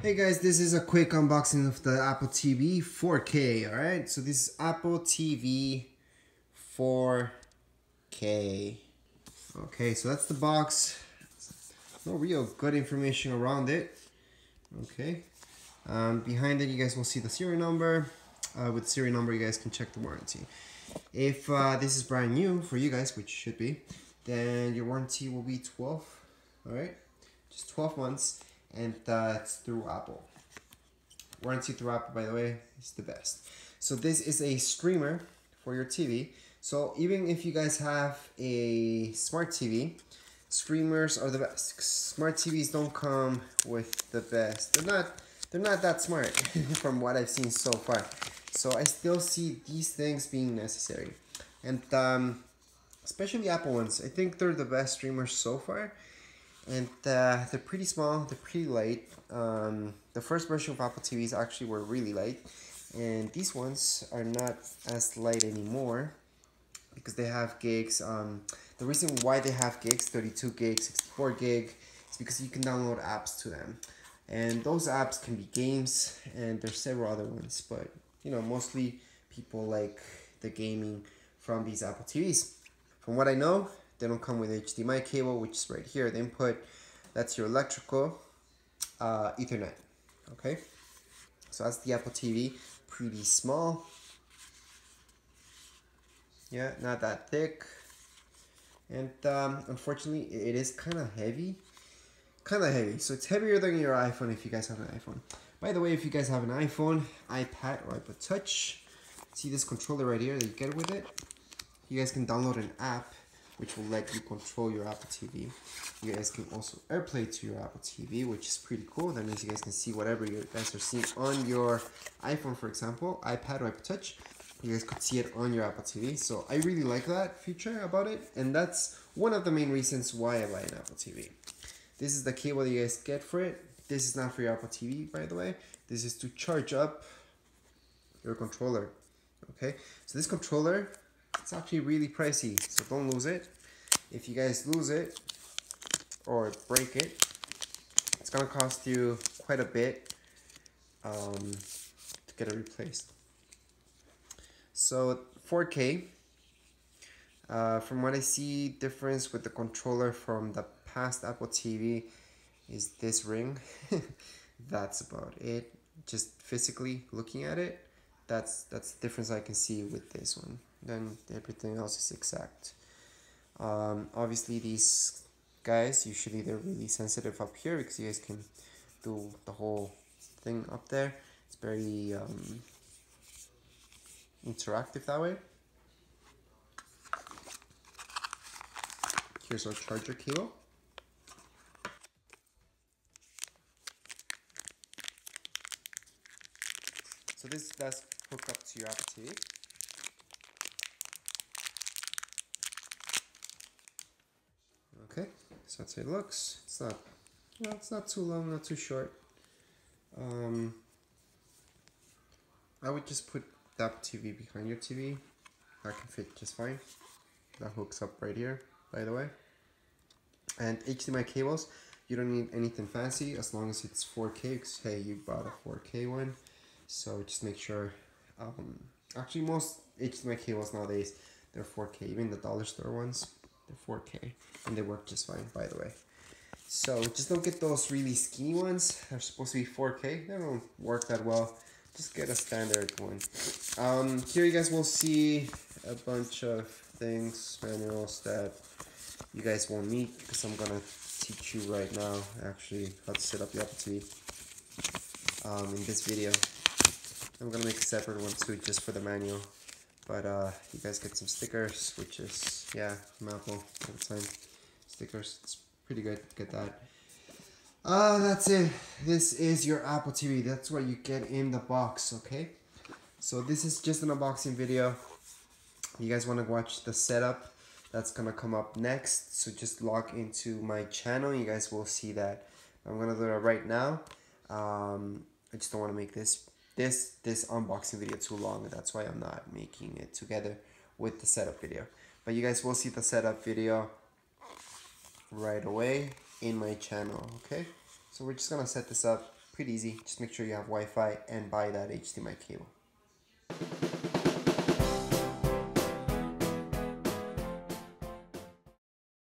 Hey guys, this is a quick unboxing of the Apple TV 4K, alright? So this is Apple TV 4K. Okay, so that's the box. No real good information around it. Okay. Behind it, you guys will see the serial number. With the serial number, you guys can check the warranty. If this is brand new for you guys, which should be, then your warranty will be 12, alright? Just 12 months. And it's through Apple. Warranty through Apple, by the way, is the best. So this is a streamer for your TV. So even if you guys have a smart TV, streamers are the best. Smart TVs don't come with the best. They're not that smart from what I've seen so far. So I still see these things being necessary. And especially Apple ones, I think they're the best streamers so far. And they're pretty small, they're pretty light. The first version of Apple TVs actually were really light, and these ones are not as light anymore because they have gigs. The reason why they have gigs, 32 gig, 64 gig, is because you can download apps to them. And those apps can be games, and there's several other ones, but you know, mostly people like the gaming from these Apple TVs. From what I know, they don't come with HDMI cable, which is right here. The input, that's your electrical Ethernet. Okay, so that's the Apple TV. Pretty small. Yeah, not that thick. And unfortunately, it is kind of heavy. So it's heavier than your iPhone if you guys have an iPhone. By the way, if you guys have an iPhone, iPad, or iPod Touch, see this controller right here that you get with it? You guys can download an app which will let you control your Apple TV. You guys can also AirPlay to your Apple TV, which is pretty cool. That means you guys can see whatever you guys are seeing on your iPhone, for example, iPad or iPod Touch. You guys could see it on your Apple TV. So I really like that feature about it, and that's one of the main reasons why I buy an Apple TV. This is the cable that you guys get for it. This is not for your Apple TV, by the way. This is to charge up your controller. Okay, so this controller, it's actually really pricey, so don't lose it. If you guys lose it or break it, it's gonna cost you quite a bit to get it replaced. So 4K, from what I see, difference with the controller from the past Apple TV is this ring. That's about it. Just physically looking at it, that's the difference I can see with this one. Then everything else is exact. Obviously these guys, usually they're really sensitive up here because you guys can do the whole thing up there. It's very interactive that way. Here's our charger cable. So this does hook up to your Apple TV. Okay, so that's how it looks. It's not, you know, it's not too long, not too short. I would just put the Apple TV behind your TV. That can fit just fine. That hooks up right here, by the way. And HDMI cables, you don't need anything fancy as long as it's 4K, because hey, you bought a 4K one. So just make sure, actually most HDMI cables nowadays, they're 4K, even the dollar store ones. They're 4K, and they work just fine, by the way. So just don't get those really skinny ones. They're supposed to be 4K. They don't work that well. Just get a standard one. Here you guys will see a bunch of things, manuals that you guys won't need, because I'm gonna teach you right now actually how to set up the Apple TV in this video. I'm gonna make a separate one too, just for the manual. But you guys get some stickers, which is, yeah, from Apple all the time. Stickers, it's pretty good. Get that. That's it. This is your Apple TV. That's what you get in the box, okay? So this is just an unboxing video. You guys want to watch the setup? That's gonna come up next. So just log into my channel. You guys will see that. I'm gonna do it right now. I just don't want to make this unboxing video too long, and that's why I'm not making it together with the setup video. But you guys will see the setup video right away in my channel, okay? So we're just gonna set this up Pretty easy. Just make sure you have Wi-Fi and buy that HDMI cable.